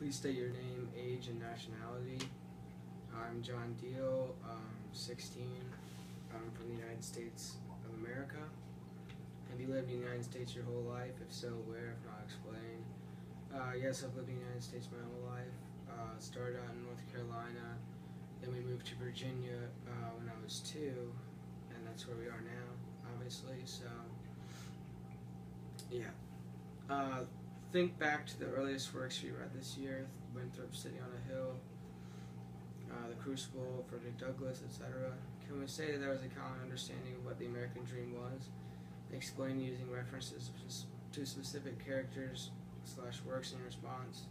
Please state your name, age, and nationality. I'm John Deal, 16. I'm from the United States of America. Have you lived in the United States your whole life? If so, where? If not, explain. Yes, I've lived in the United States my whole life. Started out in North Carolina, then we moved to Virginia when I was 2, and that's where we are now, obviously. So, yeah. Think back to the earliest works you read this year: Winthrop, City on a Hill, The Crucible, Frederick Douglass, etc. Can we say that there was a common understanding of what the American dream was? Explain using references to specific characters / works in response.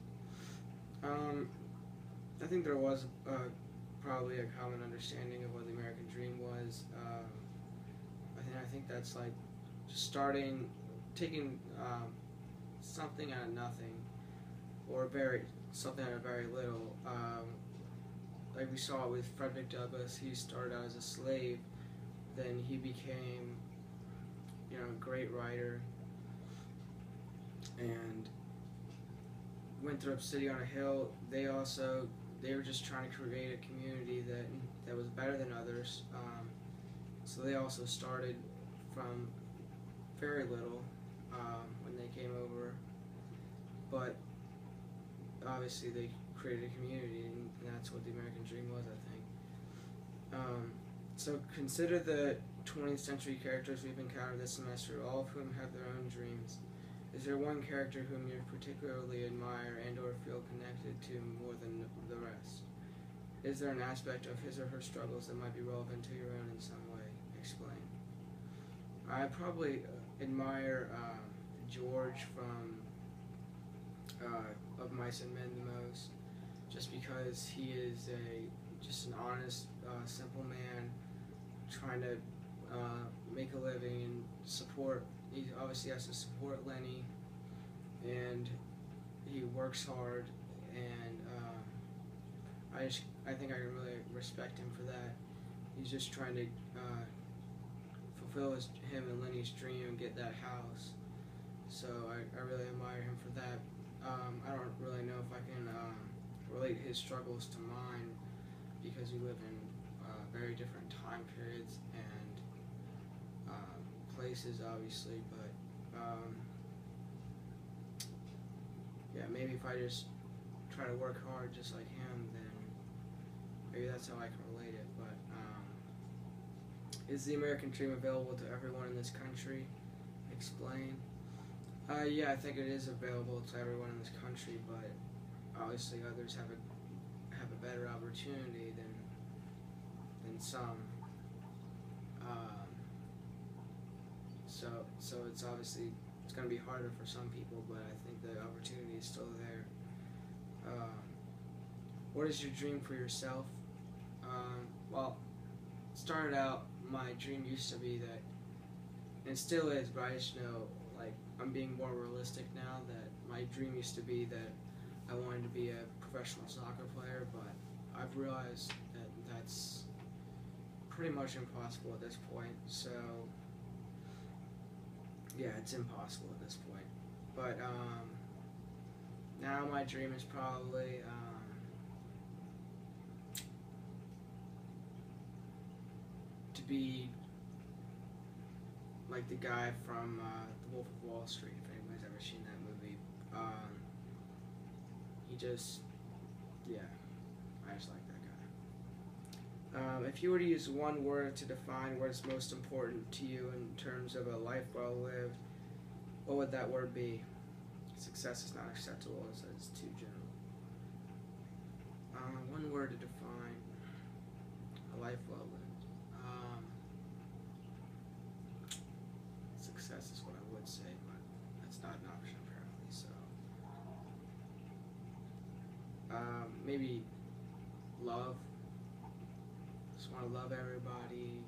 I think there was probably a common understanding of what the American dream was. I think that's like just taking something out of nothing, or something out of very little. Like we saw with Frederick Douglass, he started out as a slave, then he became, a great writer. And Winthrop, City on a Hill, they were just trying to create a community that was better than others. So they also started from very little when they came over, but obviously they created a community, and that's what the American dream was, I think. So consider the 20th century characters we've encountered this semester, all of whom have their own dreams. Is there one character whom you particularly admire and or feel connected to more than the rest? Is there an aspect of his or her struggles that might be relevant to your own in some way? Explain. I probably admire George from Of Mice and Men the most, just because he is just an honest, simple man trying to make a living and support. He obviously has to support Lenny, and he works hard, and I think I can really respect him for that. He's just trying to fulfill him and Lenny's dream and get that house. So I really admire him for that. I don't really know if I can relate his struggles to mine, because we live in very different time periods and places, obviously, but yeah, maybe if I just try to work hard just like him, then maybe that's how I can relate it. But is the American dream available to everyone in this country? Explain. Yeah, I think it is available to everyone in this country, but obviously others have a better opportunity than some. So it's going to be harder for some people, but I think the opportunity is still there. What is your dream for yourself? Well, started out, my dream used to be that, and it still is, but I just know, like, I'm being more realistic now, that my dream used to be that I wanted to be a professional soccer player, but I've realized that that's pretty much impossible at this point. So yeah, it's impossible at this point. But now my dream is probably to be like the guy from The Wolf of Wall Street, if anybody's ever seen that movie. I just like that guy. If you were to use one word to define what is most important to you in terms of a life well lived, what would that word be? Success is not acceptable, as it's too general. One word to define a life well lived. Success is what I would say, but that's not an option apparently. So maybe love. Just want to love everybody,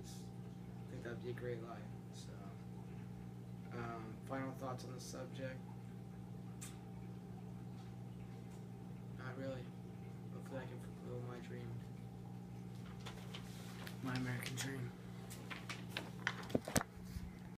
just think that'd be a great life. So final thoughts on the subject. Not really. Hopefully I can fulfill my dream, my American dream.